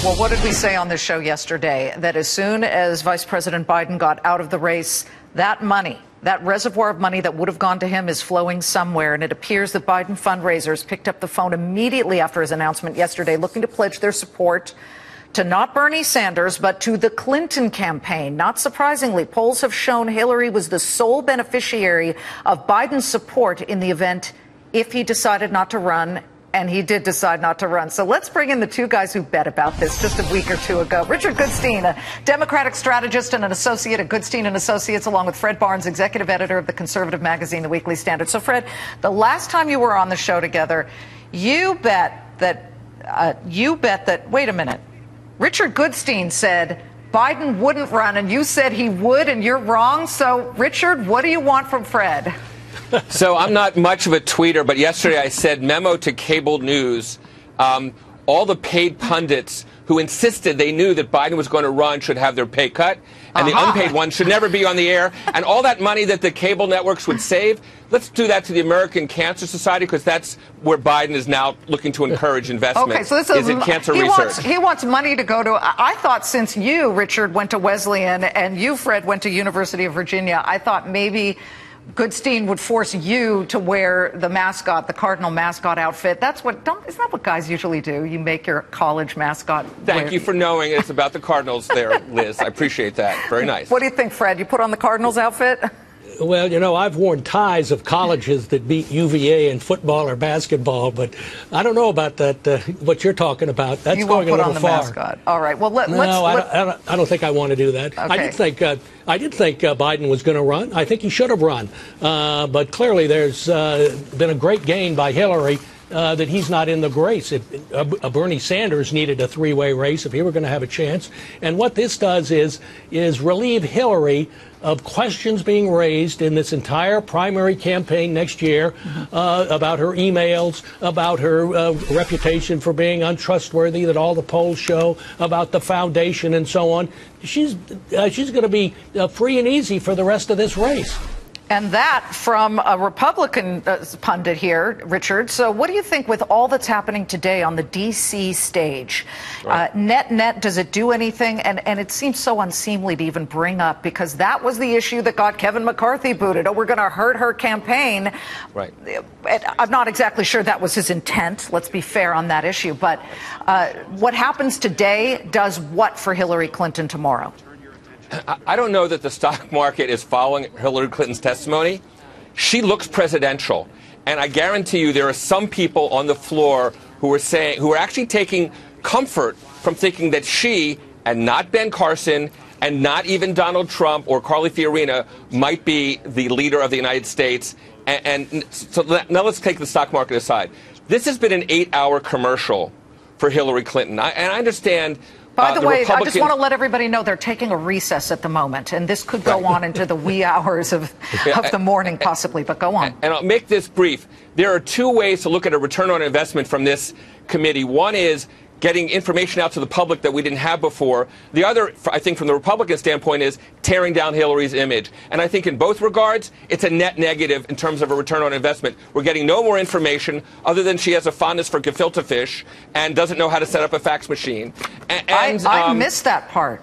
Well, what did we say on this show yesterday? That as soon as Vice President Biden got out of the race, that money, that reservoir of money that would have gone to him is flowing somewhere. And it appears that Biden fundraisers picked up the phone immediately after his announcement yesterday, looking to pledge their support to not Bernie Sanders, but to the Clinton campaign. Not surprisingly, polls have shown Hillary was the sole beneficiary of Biden's support in the event if he decided not to run. And he did decide not to run. So let's bring in the two guys who bet about this just a week or two ago. Richard Goostein, a Democratic strategist and an associate at Goostein and Associates, along with Fred Barnes, executive editor of the conservative magazine, The Weekly Standard. So, Fred, the last time you were on the show together, you bet that, wait a minute, Richard Goostein said Biden wouldn't run, and you said he would, and you're wrong. So, Richard, what do you want from Fred? So I'm not much of a tweeter, but yesterday I said, memo to cable news, all the paid pundits who insisted they knew that Biden was going to run should have their pay cut, and the unpaid ones should never be on the air. And all that money that the cable networks would save, let's do that to the American Cancer Society, because that's where Biden is now looking to encourage investment. Okay, so this is in cancer research. He wants money to go to, I thought since you, Richard, went to Wesleyan and you, Fred, went to University of Virginia, I thought maybe Goostein would force you to wear the mascot, the Cardinal mascot outfit. Isn't that what guys usually do? You make your college mascot. Thank you for knowing it's about the Cardinals there, Liz. I appreciate that. Very nice. What do you think, Fred? You put on the Cardinals outfit? Well, you know, I've worn ties of colleges that beat UVA in football or basketball, but I don't know about that, what you're talking about. That's going a little far. You won't put on the mascot. All right. Well, I don't think I want to do that. Okay. I did think Biden was going to run. I think he should have run. But clearly there's been a great gain by Hillary that he's not in the race. Bernie Sanders needed a three-way race if he were going to have a chance. And what this does is relieve Hillary of questions being raised in this entire primary campaign next year about her emails, about her reputation for being untrustworthy that all the polls show, about the foundation and so on. She's going to be free and easy for the rest of this race. And that from a Republican pundit here, Richard. So what do you think with all that's happening today on the D.C. stage? Right. Net, does it do anything? And it seems so unseemly to even bring up, because that was the issue that got Kevin McCarthy booted. Oh, we're going to hurt her campaign. Right. I'm not exactly sure that was his intent. Let's be fair on that issue. But what happens today does what for Hillary Clinton tomorrow? I don't know that the stock market is following Hillary Clinton's testimony. She looks presidential. And I guarantee you there are some people on the floor who are actually taking comfort from thinking that she, and not Ben Carson, and not even Donald Trump or Carly Fiorina, might be the leader of the United States. And so now let's take the stock market aside. This has been an 8-hour commercial for Hillary Clinton. And I understand. By the way, I just want to let everybody know they're taking a recess at the moment, and this could go on into the wee hours of the morning, possibly, but go on. And I'll make this brief. There are two ways to look at a return on investment from this committee. One is getting information out to the public that we didn't have before. The other, I think, from the Republican standpoint, is tearing down Hillary's image. And I think in both regards, it's a net negative in terms of a return on investment. We're getting no more information other than she has a fondness for gefilte fish and doesn't know how to set up a fax machine. I missed that part.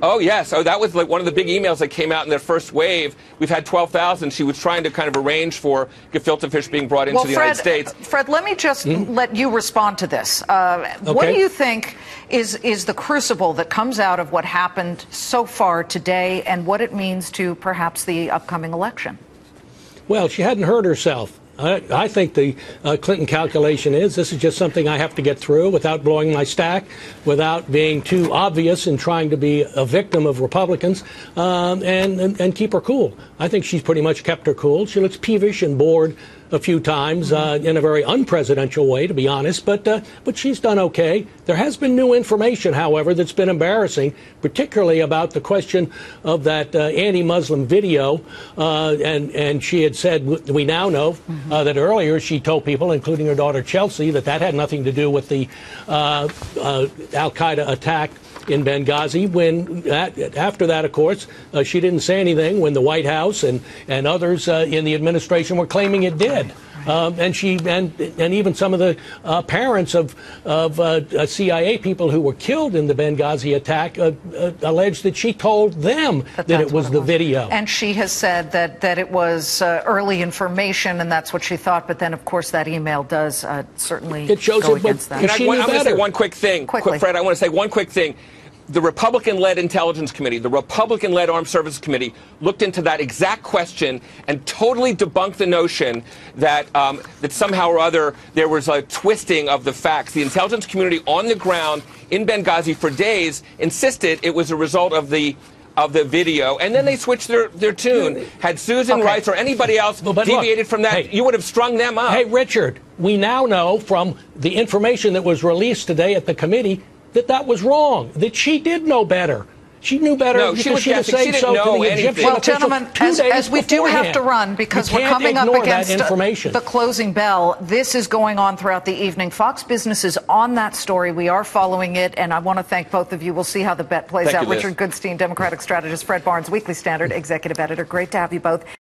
Oh, yes. Oh, that was like one of the big emails that came out in their first wave. We've had 12,000. She was trying to kind of arrange for gefilte fish being brought into the United States. Fred, let me just let you respond to this. What do you think is the crucible that comes out of what happened so far today and what it means to perhaps the upcoming election? Well, she hadn't hurt herself. I think the Clinton calculation is this is just something I have to get through without blowing my stack, without being too obvious and trying to be a victim of Republicans, and keep her cool. I think she's pretty much kept her cool. She looks peevish and bored a few times in a very unpresidential way, to be honest, but she's done okay. There has been new information, however, that's been embarrassing, particularly about the question of that anti-Muslim video, and she had said, we now know that earlier she told people, including her daughter Chelsea, that had nothing to do with the al-Qaeda attack in Benghazi. After that, of course, she didn't say anything when the White House and others in the administration were claiming it did. And even some of the parents of CIA people who were killed in the Benghazi attack alleged that she told them that it was the video. And she has said that it was early information, and that's what she thought. But then, of course, that email does certainly go against that. I want to say one quick thing. Fred, I want to say one quick thing. The Republican-led Intelligence Committee, the Republican-led Armed Services Committee looked into that exact question and totally debunked the notion that that somehow or other there was a twisting of the facts. The intelligence community on the ground in Benghazi for days insisted it was a result of the video, and then they switched their tune. Had Susan Rice or anybody else deviated from that, you would have strung them up. Hey, Richard, we now know from the information that was released today at the committee that was wrong, that she did know better. She knew better. No, she was guessing. She didn't know anything. Well, gentlemen, as we do have to run because we're coming up against the closing bell, this is going on throughout the evening. Fox Business is on that story. We are following it, and I want to thank both of you. We'll see how the bet plays out. Richard Goostein, Democratic strategist, Fred Barnes, Weekly Standard executive editor. Great to have you both.